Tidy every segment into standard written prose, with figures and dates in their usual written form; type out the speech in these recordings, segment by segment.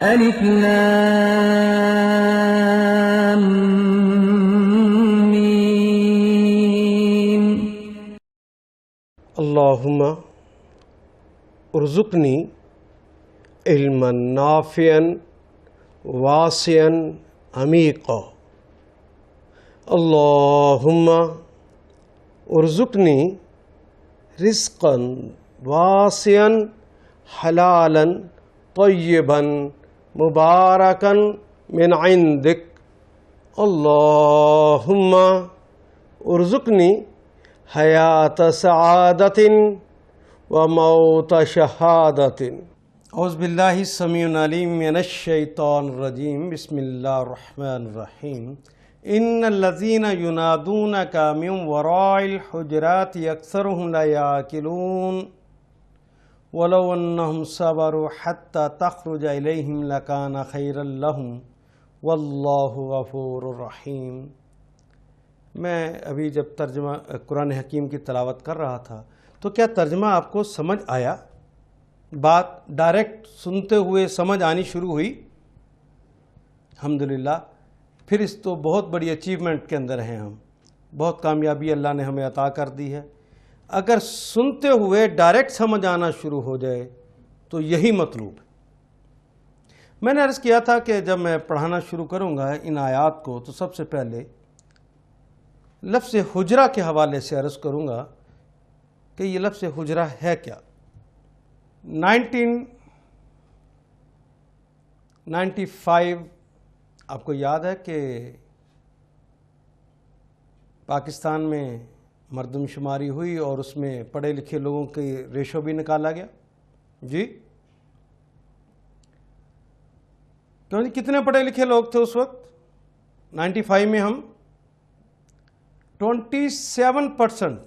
الف لام میم. اللہم ارزقنی علما نافعا واسعا عمیقا. اللہم ارزقنی رزقا واسعا حلالا طیبا مبارکا من عندک. اللہم ارزقنی حیات سعادت وموت شہادت. اعوذ باللہ السمیع العلیم من الشیطان الرجیم. بسم اللہ الرحمن الرحیم. ان الذین ینادونک من وراء الحجرات اکثرهم لا یعقلون ولو انہم صبروا حتی تخرج الیہم لکان خیرا لہم واللہ غفور رحیم. میں ابھی جب ترجمہ قرآن حکیم کی تلاوت کر رہا تھا تو کیا ترجمہ آپ کو سمجھ آیا؟ بات ڈائریکٹ سنتے ہوئے سمجھ آنی شروع ہوئی؟ الحمدللہ. پھر اس تو بہت بڑی اچیومنٹ کے اندر ہیں ہم. بہت کامیابی اللہ نے ہمیں عطا کر دی ہے. اگر سنتے ہوئے ڈائریکٹ سمجھ آنا شروع ہو جائے تو یہی مطلوب ہے. میں نے عرض کیا تھا کہ جب میں پڑھانا شروع کروں گا ان آیات کو تو سب سے پہلے لفظ حجرہ کے حوالے سے عرض کروں گا کہ یہ لفظ حجرہ ہے کیا. 1995 آپ کو یاد ہے کہ پاکستان میں مردم شماری ہوئی اور اس میں پڑھے لکھے لوگوں کے ریشو بھی نکالا گیا. جی کیوں جی کتنے پڑھے لکھے لوگ تھے اس وقت؟ 95 میں ہم 27%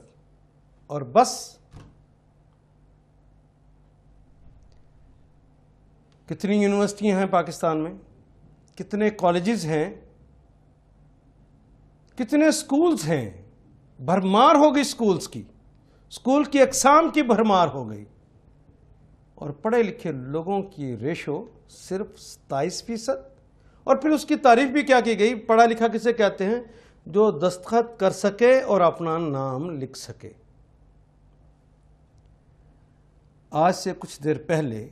اور بس. کتنی یونیورسٹیاں ہیں پاکستان میں، کتنے کالجز ہیں، کتنے سکولز ہیں. بھرمار ہو گئی سکولز کی، سکول کی اقسام کی بھرمار ہو گئی. اور پڑھے لکھے لوگوں کی ریشو صرف 27%. اور پھر اس کی تعریف بھی کیا کی گئی؟ پڑھا لکھا کسے کہتے ہیں؟ جو دستخط کر سکے اور اپنا نام لکھ سکے. آج سے کچھ دیر پہلے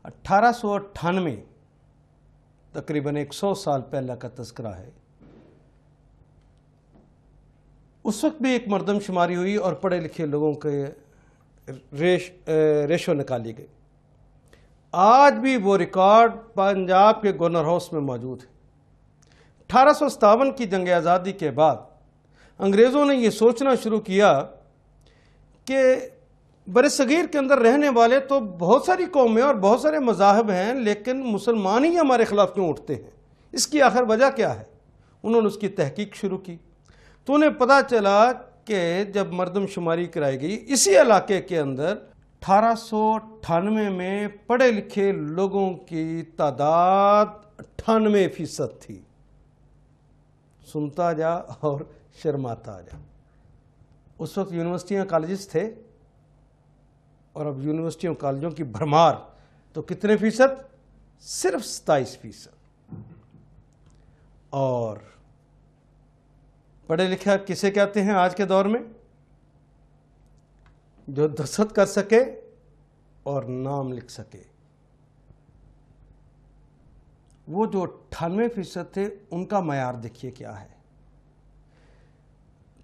1898 تقریباً 100 سال پہلے کا تذکرہ ہے. اس وقت بھی ایک مردم شماری ہوئی اور پڑھے لکھے لوگوں کے ریشو نکالی گئی. آج بھی وہ ریکارڈ پنجاب کے گورنر ہاؤس میں موجود ہے. 1857 کی جنگ آزادی کے بعد انگریزوں نے یہ سوچنا شروع کیا کہ برصغیر کے اندر رہنے والے تو بہت ساری قومیں اور بہت سارے مذاہب ہیں، لیکن مسلمان ہی ہمارے خلاف کیوں اٹھتے ہیں؟ اس کی آخر وجہ کیا ہے؟ انہوں نے اس کی تحقیق شروع کی تو انہیں پتہ چلا کہ جب مردم شماری کرائی گئی اسی علاقے کے اندر 1898 میں پڑھے لکھے لوگوں کی تعداد 98% تھی. سنتا جا اور شرماتا جا. اس وقت یونیورسٹیاں کالجز تھے اور اب یونیورسٹیوں کالجوں کی بھرمار. تو کتنے فیصد؟ صرف 27%. اور پڑھے لکھا کسے کہتے ہیں آج کے دور میں؟ جو دستخط کر سکے اور نام لکھ سکے. وہ جو 98% تھے ان کا معیار دیکھیے کیا ہے.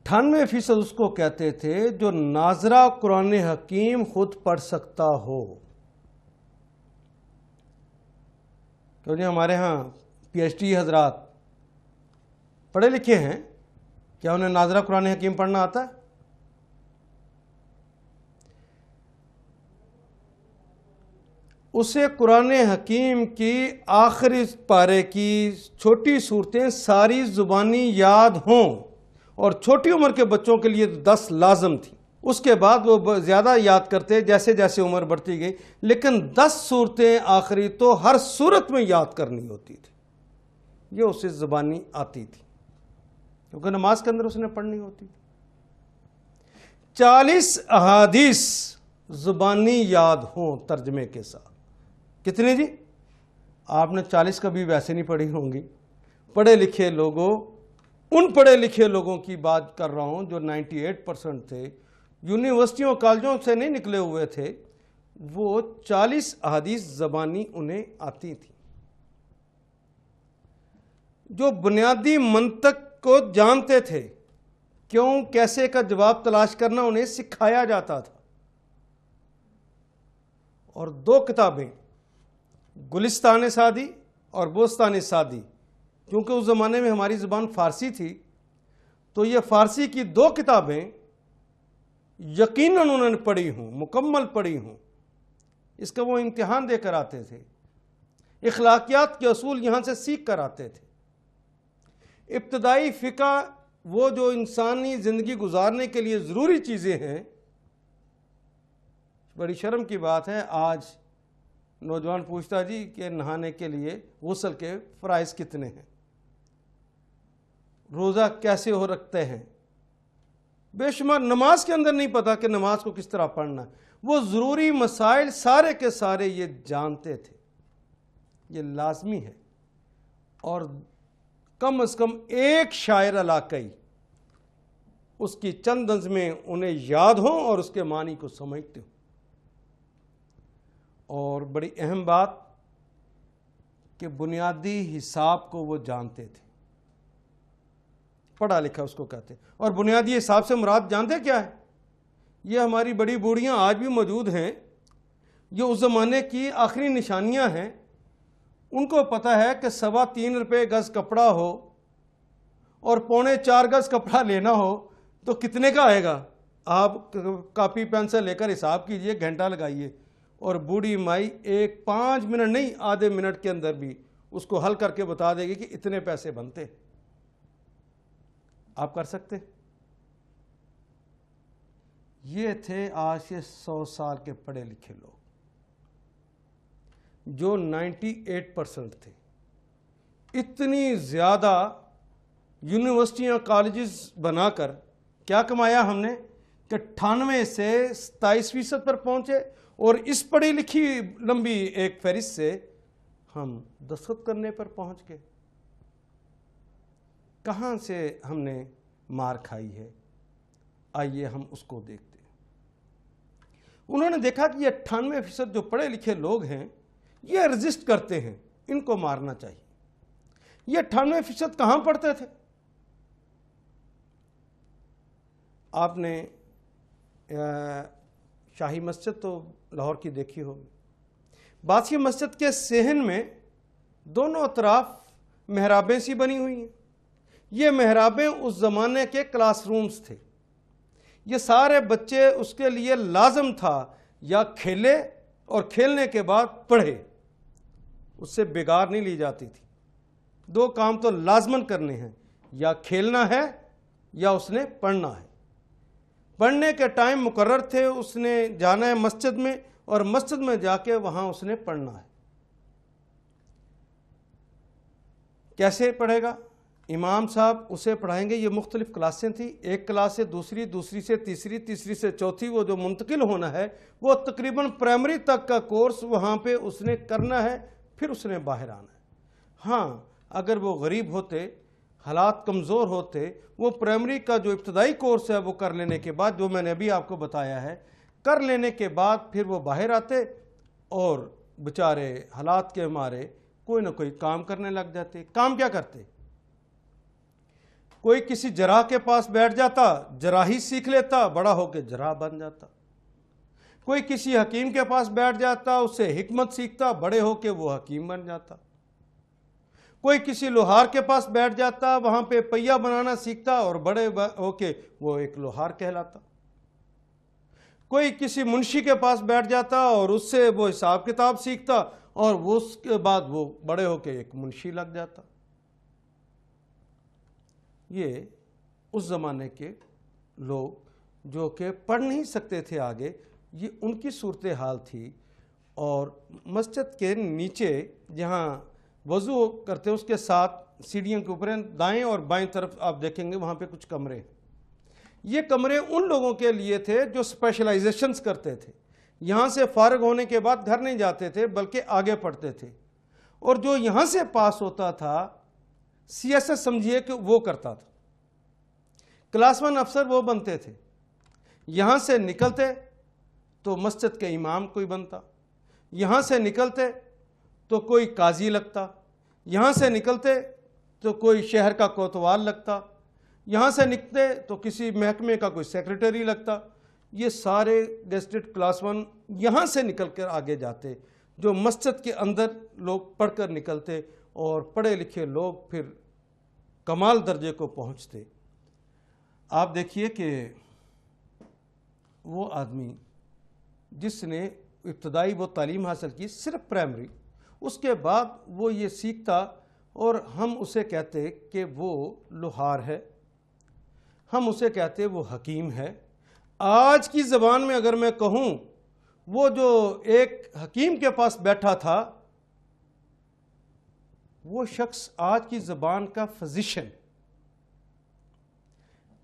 98% اس کو کہتے تھے جو ناظرہ قرآن حکیم خود پڑھ سکتا ہو. کیوں جی ہمارے ہاں PhD حضرات پڑھے لکھے ہیں، کیا انہیں ناظرہ قرآن حکیم پڑھنا آتا ہے؟ اسے قرآن حکیم کی آخری پارے کی چھوٹی صورتیں ساری زبانی یاد ہوں، اور چھوٹی عمر کے بچوں کے لیے 10 لازم تھی. اس کے بعد وہ زیادہ یاد کرتے جیسے جیسے عمر بڑھتی گئی، لیکن 10 صورتیں آخری تو ہر صورت میں یاد کرنی ہوتی تھی. یہ اسے زبانی آتی تھی کیونکہ نماز کے اندر اس نے پڑھنی ہوتی تھی. 40 احادیث زبانی یاد ہوں ترجمے کے ساتھ. کتنے جی؟ آپ نے 40 کبھی ویسے نہیں پڑھی ہوں گی. پڑھے لکھے لوگوں، ان پڑھے لکھے لوگوں کی بات کر رہا ہوں جو 98% تھے، یونیورسٹیوں کالجوں سے نہیں نکلے ہوئے تھے، وہ 40 احادیث زبانی انہیں آتی تھی. جو بنیادی منطق کو جانتے تھے، کیوں کیسے کا جواب تلاش کرنا انہیں سکھایا جاتا تھا. اور 2 کتابیں، گلستان سعدی اور بوستان سعدی، کیونکہ اس زمانے میں ہماری زبان فارسی تھی تو یہ فارسی کی 2 کتابیں یقیناً انہوں نے پڑھی ہوں، مکمل پڑھی ہوں. اس کا وہ امتحان دے کر آتے تھے، اخلاقیات کے اصول یہاں سے سیکھ کر آتے تھے. ابتدائی فقہ، وہ جو انسانی زندگی گزارنے کے لیے ضروری چیزیں ہیں. بڑی شرم کی بات ہے آج نوجوان پوچھتا جی کہ نہانے کے لیے غسل کے فرائض کتنے ہیں، روزہ کیسے ہو رکھتے ہیں، بے شمار. نماز کے اندر نہیں پتا کہ نماز کو کس طرح پڑھنا ہے. وہ ضروری مسائل سارے کے سارے یہ جانتے تھے. یہ لازمی ہے. اور کم از کم ایک شاعر علاقائی اس کی چند نظمیں انہیں یاد ہوں اور اس کے معنی کو سمجھتے ہوں. اور بڑی اہم بات کہ بنیادی حساب کو وہ جانتے تھے. پڑھا لکھا اس کو کہتے ہیں. اور بنیادی حساب سے مراد جانتے کیا ہے؟ یہ ہماری بڑی بوڑھیاں آج بھی موجود ہیں، یہ اس زمانے کی آخری نشانیاں ہیں. ان کو پتہ ہے کہ 3.25 روپے گز کپڑا ہو اور 3.25 گز کپڑا لینا ہو تو کتنے کا آئے گا. آپ کاپی پینسل لے کر حساب کیجئے، گھنٹہ لگائیے، اور بوڑھی مائی 5 منٹ نہیں، آدھے منٹ کے اندر بھی اس کو حل کر کے بتا دے گی کہ اتنے پیسے بنتے. آپ کر سکتے؟ یہ تھے آج سے 100 سال کے پڑھے لکھے لوگ جو 98% تھے. اتنی زیادہ یونیورسٹیاں کالجز بنا کر کیا کمایا ہم نے کہ 98 سے 27% پر پہنچے. اور اس پڑھی لکھی لمبی ایک فہرست سے ہم دستخط کرنے پر پہنچ گئے. کہاں سے ہم نے مار کھائی ہے؟ آئیے ہم اس کو دیکھتے ہیں. انہوں نے دیکھا کہ یہ 98% جو پڑھے لکھے لوگ ہیں یہ رزسٹ کرتے ہیں، ان کو مارنا چاہیے. یہ 98% کہاں پڑھتے تھے؟ آپ نے شاہی مسجد تو لاہور کی دیکھی ہوگی. بادشاہی مسجد کے صحن میں دونوں اطراف محرابیں سی بنی ہوئی ہیں. یہ محرابیں اس زمانے کے کلاس رومز تھے. یہ سارے بچے اس کے لیے لازم تھا یا کھیلے اور کھیلنے کے بعد پڑھے، اس سے بگاڑ نہیں لی جاتی تھی. 2 کام تو لازماً کرنے ہیں، یا کھیلنا ہے یا اس نے پڑھنا ہے. پڑھنے کے ٹائم مقرر تھے، اس نے جانا ہے مسجد میں اور مسجد میں جا کے وہاں اس نے پڑھنا ہے. کیسے پڑھے گا؟ امام صاحب اسے پڑھائیں گے. یہ مختلف کلاسیں تھیں، ایک کلاس سے دوسری، دوسری سے تیسری، تیسری سے چوتھی. وہ جو منتقل ہونا ہے وہ تقریباً پرائمری تک کا کورس وہاں پہ اس نے کرنا ہے، پھر اس نے باہر آنا ہے. ہاں اگر وہ غریب ہوتے، حالات کمزور ہوتے، وہ پرائمری کا جو ابتدائی کورس ہے وہ کر لینے کے بعد، جو میں نے ابھی آپ کو بتایا ہے، کر لینے کے بعد پھر وہ باہر آتے اور بیچارے حالات کے مارے کوئی نہ کوئی کام کرنے لگ جاتے. کام کیا کرتے؟ کوئی کسی جراح کے پاس بیٹھ جاتا، جراحی سیکھ لیتا، بڑا ہو کے جراح بن جاتا. کوئی کسی حکیم کے پاس بیٹھ جاتا، اس سے حکمت سیکھتا، بڑے ہو کے وہ حکیم بن جاتا. کوئی کسی لوہار کے پاس بیٹھ جاتا، وہاں پہ پہیا بنانا سیکھتا اور بڑے ہو کے وہ ایک لوہار کہلاتا. کوئی کسی منشی کے پاس بیٹھ جاتا اور اس سے وہ حساب کتاب سیکھتا اور اس کے بعد وہ بڑے ہو کے ایک منشی لگ جاتا. یہ اس زمانے کے لوگ جو کہ پڑھ نہیں سکتے تھے آگے، یہ ان کی صورتحال تھی. اور مسجد کے نیچے جہاں وضو کرتے ہیں اس کے ساتھ سیڑھیوں کے اوپر دائیں اور بائیں طرف آپ دیکھیں گے وہاں پہ کچھ کمرے ہیں. یہ کمرے ان لوگوں کے لیے تھے جو اسپیشلائزیشنز کرتے تھے. یہاں سے فارغ ہونے کے بعد گھر نہیں جاتے تھے بلکہ آگے پڑھتے تھے. اور جو یہاں سے پاس ہوتا تھا سیاست سمجھیے کہ وہ کرتا تھا. کلاس 1 افسر وہ بنتے تھے. یہاں سے نکلتے تو مسجد کے امام کوئی بنتا, یہاں سے نکلتے تو کوئی قاضی لگتا, یہاں سے نکلتے تو کوئی شہر کا کوتوال لگتا, یہاں سے نکلتے تو کسی محکمے کا کوئی سیکریٹری لگتا. یہ سارے گیسٹڈ کلاس 1 یہاں سے نکل کر آگے جاتے, جو مسجد کے اندر لوگ پڑھ کر نکلتے اور پڑھے لکھے لوگ پھر کمال درجے کو پہنچتے. آپ دیکھیے کہ وہ آدمی جس نے ابتدائی وہ تعلیم حاصل کی صرف پرائمری, اس کے بعد وہ یہ سیکھتا اور ہم اسے کہتے کہ وہ لوہار ہے, ہم اسے کہتے وہ حکیم ہے. آج کی زبان میں اگر میں کہوں, وہ جو ایک حکیم کے پاس بیٹھا تھا وہ شخص آج کی زبان کا فزیشن.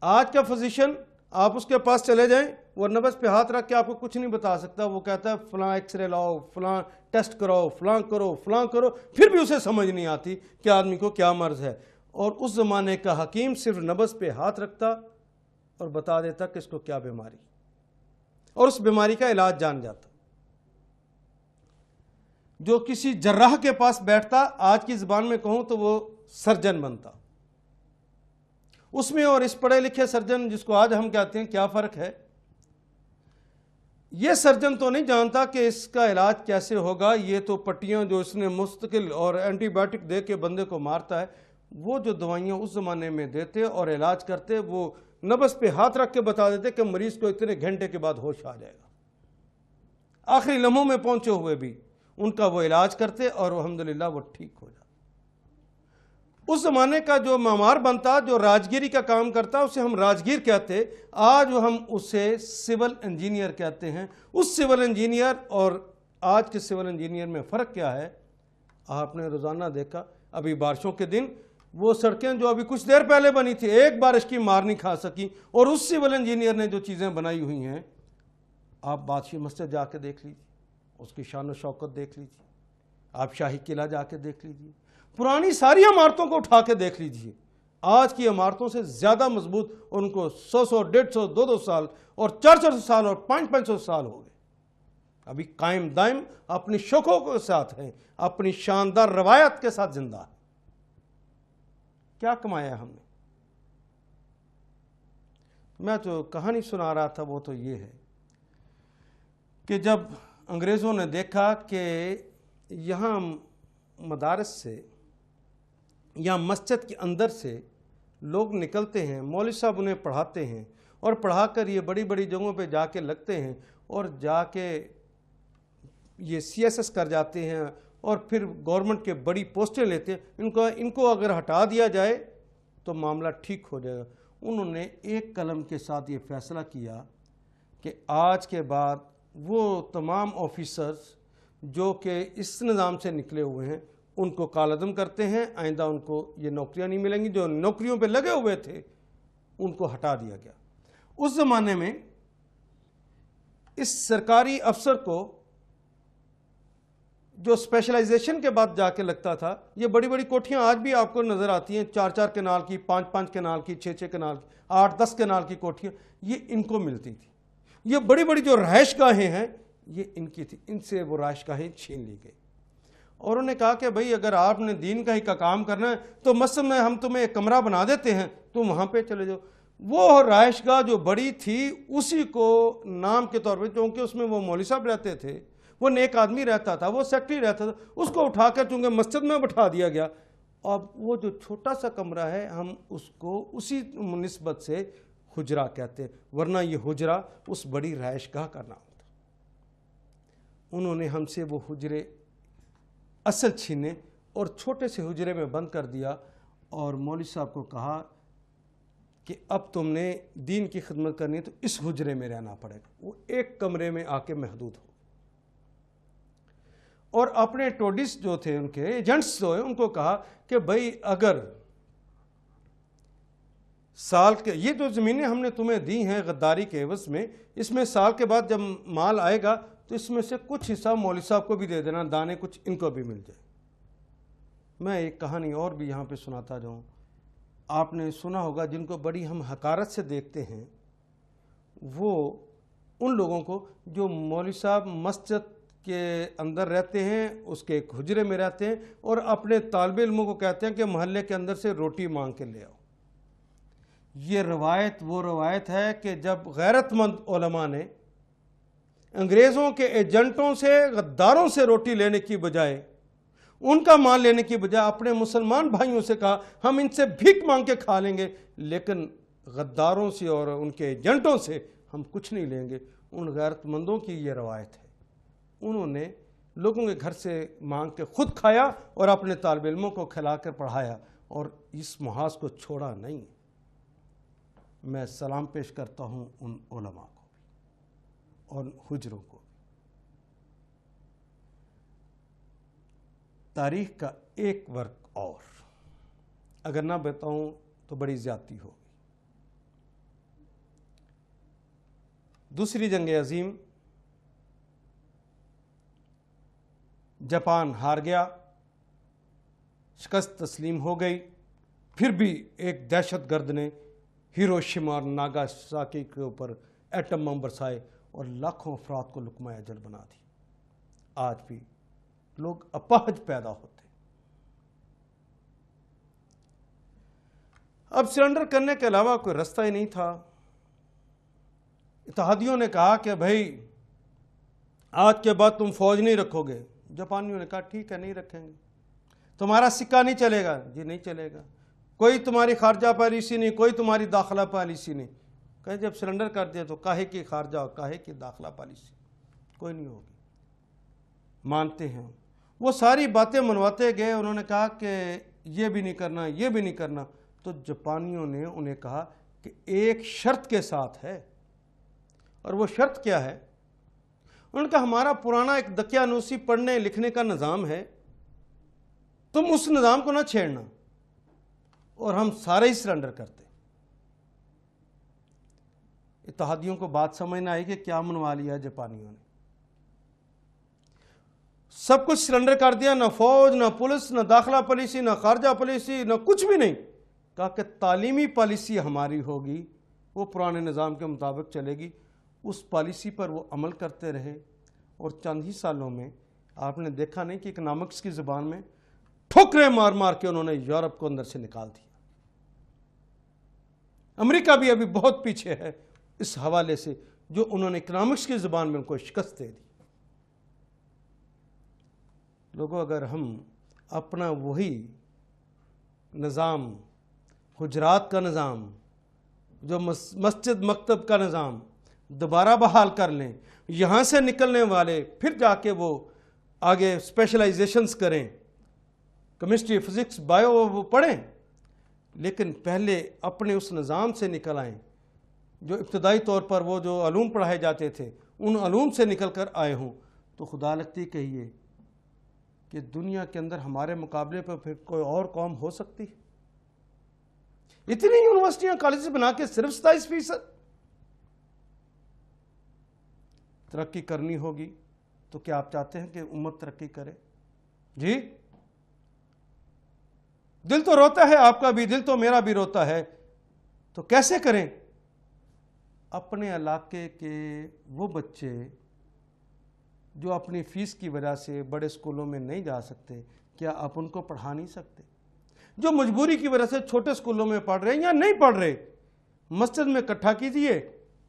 آج کا فزیشن آپ اس کے پاس چلے جائیں, وہ نبض پہ ہاتھ رکھ کے آپ کو کچھ نہیں بتا سکتا. وہ کہتا ہے فلاں ایکس رے لاؤ, فلاں ٹیسٹ کراؤ, فلاں کرو, فلاں کرو, پھر بھی اسے سمجھ نہیں آتی کہ آدمی کو کیا مرض ہے. اور اس زمانے کا حکیم صرف نبض پہ ہاتھ رکھتا اور بتا دیتا کہ اس کو کیا بیماری, اور اس بیماری کا علاج جان جاتا. جو کسی جراح کے پاس بیٹھتا, آج کی زبان میں کہوں تو وہ سرجن بنتا. اس میں اور اس پڑھے لکھے سرجن جس کو آج ہم کہتے ہیں کیا فرق ہے؟ یہ سرجن تو نہیں جانتا کہ اس کا علاج کیسے ہوگا. یہ تو پٹیاں جو اس نے مستقل اور اینٹی بائیوٹک دے کے بندے کو مارتا ہے, وہ جو دوائیاں اس زمانے میں دیتے اور علاج کرتے, وہ نبض پہ ہاتھ رکھ کے بتا دیتے کہ مریض کو اتنے گھنٹے کے بعد ہوش آ جائے گا. آخری لمحوں میں پہنچے ہوئے بھی ان کا وہ علاج کرتے اور الحمدللہ وہ ٹھیک ہو جاتا. اس زمانے کا جو معمار بنتا, جو راجگیری کا کام کرتا, اسے ہم راجگیر کہتے. آج ہم اسے سول انجینئر کہتے ہیں. اس سول انجینئر اور آج کے سول انجینئر میں فرق کیا ہے؟ آپ نے روزانہ دیکھا ابھی بارشوں کے دن وہ سڑکیں جو ابھی کچھ دیر پہلے بنی تھی, ایک بارش کی مار نہیں کھا سکی. اور اس سول انجینئر نے جو چیزیں بنائی ہوئی ہیں, آپ بادشاہی مسجد جا کے دیکھ لیجیے, اس کی شان و شوکت دیکھ لیجیے, آپ شاہی قلعہ جا کے دیکھ لیجیے, پرانی ساری عمارتوں کو اٹھا کے دیکھ لیجیے. آج کی عمارتوں سے زیادہ مضبوط, ان کو 100 150 200 سال اور 400 سال اور 500 سال ہو گئے, ابھی قائم دائم اپنی شوقوں کے ساتھ ہیں, اپنی شاندار روایت کے ساتھ زندہ ہے. کیا کمایا ہم نے؟ میں جو کہانی سنا رہا تھا وہ تو یہ ہے کہ جب انگریزوں نے دیکھا کہ یہاں مدارس سے یا مسجد کے اندر سے لوگ نکلتے ہیں, مولوی صاحب انہیں پڑھاتے ہیں اور پڑھا کر یہ بڑی بڑی جگہوں پہ جا کے لگتے ہیں اور جا کے یہ CSS کر جاتے ہیں اور پھر گورنمنٹ کے بڑی پوسٹیں لیتے ہیں, ان کو اگر ہٹا دیا جائے تو معاملہ ٹھیک ہو جائے گا. انہوں نے ایک قلم کے ساتھ یہ فیصلہ کیا کہ آج کے بعد وہ تمام آفیسرز جو کہ اس نظام سے نکلے ہوئے ہیں ان کو کالعدم کرتے ہیں, آئندہ ان کو یہ نوکریاں نہیں ملیں گی. جو نوکریوں پہ لگے ہوئے تھے ان کو ہٹا دیا گیا. اس زمانے میں اس سرکاری افسر کو جو اسپیشلائزیشن کے بعد جا کے لگتا تھا, یہ بڑی بڑی کوٹھیاں آج بھی آپ کو نظر آتی ہیں, 4 کنال کی, 5 کنال کی, 6 کنال کی, 8-10 کنال کی کوٹھیاں, یہ ان کو ملتی تھی. یہ بڑی بڑی جو رہائش گاہیں ہیں یہ ان کی تھی, ان سے وہ رہائش گاہیں چھین لی گئی. اور انہوں نے کہا کہ بھئی اگر آپ نے دین کا ہی کا کام کرنا ہے تو مسجد میں ہم تمہیں ایک کمرہ بنا دیتے ہیں, تم وہاں پہ چلے جاؤ. وہ رہائش گاہ جو بڑی تھی اسی کو نام کے طور پہ, چونکہ اس میں وہ مولوی صاحب رہتے تھے, وہ نیک آدمی رہتا تھا, وہ سیکٹری رہتا تھا, اس کو اٹھا کر چونکہ مسجد میں بٹھا دیا گیا. اب وہ جو چھوٹا سا کمرہ ہے ہم اس کو اسی نسبت سے حجرہ کہتے ہیں, ورنہ یہ حجرہ اس بڑی رہائش گاہ کا نام تھا. انہوں نے ہم سے وہ حجرے اصل چھینے اور چھوٹے سے حجرے میں بند کر دیا اور مولوی صاحب کو کہا کہ اب تم نے دین کی خدمت کرنی ہے تو اس حجرے میں رہنا پڑے گا. وہ ایک کمرے میں آ کے محدود ہو, اور اپنے ٹوڈیس جو تھے, ان کے ایجنٹس جو ہیں, ان کو کہا کہ بھئی اگر سال کے یہ جو زمینیں ہم نے تمہیں دی ہیں غداری کے عوض میں, اس میں سال کے بعد جب مال آئے گا تو اس میں سے کچھ حصہ مولوی صاحب کو بھی دے دینا, دانے کچھ ان کو بھی مل جائے. میں ایک کہانی اور بھی یہاں پہ سناتا جاؤں. آپ نے سنا ہوگا جن کو بڑی ہم حقارت سے دیکھتے ہیں وہ ان لوگوں کو جو مولوی صاحب مسجد کے اندر رہتے ہیں، اس کے ایک حجرے میں رہتے ہیں اور اپنے طالب علموں کو کہتے ہیں کہ محلے کے اندر سے روٹی مانگ کے لے آؤ. یہ روایت وہ روایت ہے کہ جب غیرت مند علماء نے انگریزوں کے ایجنٹوں سے، غداروں سے روٹی لینے کی بجائے، ان کا مال لینے کی بجائے اپنے مسلمان بھائیوں سے کہا ہم ان سے بھیک مانگ کے کھا لیں گے لیکن غداروں سے اور ان کے ایجنٹوں سے ہم کچھ نہیں لیں گے. ان غیرت مندوں کی یہ روایت ہے. انہوں نے لوگوں کے گھر سے مانگ کے خود کھایا اور اپنے طالب علموں کو کھلا کر پڑھایا اور اس محاذ کو چھوڑا نہیں. میں سلام پیش کرتا ہوں ان علماء کو بھی اور حجروں کو. تاریخ کا ایک ورق اور اگر نہ بتاؤں تو بڑی زیادتی ہوگی. دوسری جنگ عظیم، جاپان ہار گیا، شکست تسلیم ہو گئی. پھر بھی ایک دہشت گرد نے ہیروشیما اور ناگاساکی کے اوپر ایٹم بم برسائے اور لاکھوں افراد کو لقمہ اجل بنا دی. آج بھی لوگ اپاہج پیدا ہوتے. اب سرنڈر کرنے کے علاوہ کوئی رستہ ہی نہیں تھا. اتحادیوں نے کہا کہ بھائی آج کے بعد تم فوج نہیں رکھو گے. جاپانیوں نے کہا ٹھیک ہے نہیں رکھیں گے. تمہارا سکہ نہیں چلے گا. جی نہیں چلے گا. کوئی تمہاری خارجہ پالیسی نہیں، کوئی تمہاری داخلہ پالیسی نہیں. کہیں جب سرنڈر کر دیا تو کاہے کی خارجہ اور کاہے کی داخلہ پالیسی، کوئی نہیں ہوگی. مانتے ہیں. وہ ساری باتیں منواتے گئے. انہوں نے کہا کہ یہ بھی نہیں کرنا، یہ بھی نہیں کرنا. تو جاپانیوں نے انہیں کہا کہ ایک شرط کے ساتھ ہے. اور وہ شرط کیا ہے؟ انہوں نے کہا ہمارا پرانا ایک دقیانوسی پڑھنے لکھنے کا نظام ہے، تم اس نظام کو نہ چھیڑنا. اور ہم سارے ہی سرنڈر کرتے. اتحادیوں کو بات سمجھ نہ آئی کہ کیا منوا لیا جاپانیوں نے. سب کچھ سرنڈر کر دیا، نہ فوج، نہ پولیس، نہ داخلہ پالیسی، نہ خارجہ پالیسی، نہ کچھ بھی نہیں. کہا کہ تعلیمی پالیسی ہماری ہوگی، وہ پرانے نظام کے مطابق چلے گی. اس پالیسی پر وہ عمل کرتے رہے اور چند ہی سالوں میں آپ نے دیکھا نہیں کہ اکنامکس کی زبان میں ٹھوکریں مار مار کے انہوں نے یورپ کو اندر سے نکال دیا. امریکہ بھی ابھی بہت پیچھے ہے اس حوالے سے، جو انہوں نے اکنامکس کی زبان میں ان کو شکست دے دی. لوگوں اگر ہم اپنا وہی نظام، حجرات کا نظام، جو مسجد مکتب کا نظام دوبارہ بحال کر لیں، یہاں سے نکلنے والے پھر جا کے وہ آگے اسپیشلائزیشنز کریں، کیمسٹری، فزکس، بایو وہ پڑھیں، لیکن پہلے اپنے اس نظام سے نکل آئیں جو ابتدائی طور پر وہ جو علوم پڑھائے جاتے تھے ان علوم سے نکل کر آئے ہوں. تو خدا لگتی کہیے کہ دنیا کے اندر ہمارے مقابلے پر پھر کوئی اور قوم ہو سکتی؟ اتنی یونیورسٹیاں کالجز بنا کے صرف 27% ترقی کرنی ہوگی. تو کیا آپ چاہتے ہیں کہ امت ترقی کرے؟ جی دل تو روتا ہے، آپ کا بھی دل تو میرا بھی روتا ہے. تو کیسے کریں؟ اپنے علاقے کے وہ بچے جو اپنی فیس کی وجہ سے بڑے اسکولوں میں نہیں جا سکتے، کیا آپ ان کو پڑھا نہیں سکتے؟ جو مجبوری کی وجہ سے چھوٹے اسکولوں میں پڑھ رہے ہیں یا نہیں پڑھ رہے، مسجد میں اکٹھا کیجئے.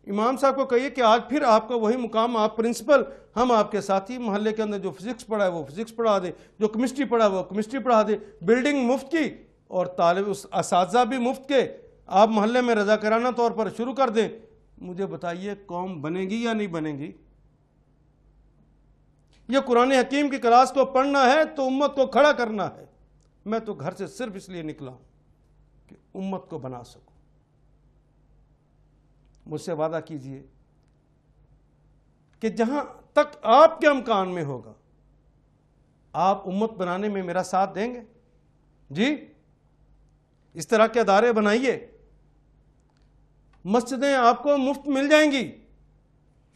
امام صاحب کو کہیے کہ آج پھر آپ کا وہی مقام، آپ پرنسپل، ہم آپ کے ساتھی، محلے کے اندر جو فزکس پڑھا ہے وہ فزکس پڑھا دے، جو کیمسٹری پڑھا ہے وہ کیمسٹری پڑھا دے. بلڈنگ مفت کی اور طالب اساتذہ بھی مفت کے آپ محلے میں رضاکارانہ طور پر شروع کر دیں. مجھے بتائیے قوم بنے گی یا نہیں بنے گی؟ یہ قرآن حکیم کی کلاس کو پڑھنا ہے تو امت کو کھڑا کرنا ہے. میں تو گھر سے صرف اس لیے نکلا ہوں کہ امت کو بنا سکوں. مجھ سے وعدہ کیجئے کہ جہاں تک آپ کے امکان میں ہوگا آپ امت بنانے میں میرا ساتھ دیں گے. جی اس طرح کے ادارے بنائیے. مسجدیں آپ کو مفت مل جائیں گی.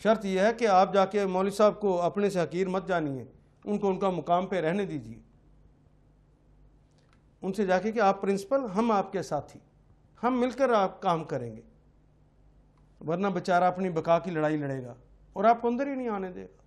شرط یہ ہے کہ آپ جا کے مولوی صاحب کو اپنے سے حقیر مت جانیے، ان کو ان کا مقام پہ رہنے دیجیے. ان سے جا کے کہ آپ پرنسپل، ہم آپ کے ساتھی، ہم مل کر آپ کام کریں گے، ورنہ بیچارہ اپنی بقا کی لڑائی لڑے گا اور آپ کو اندر ہی نہیں آنے دے گا۔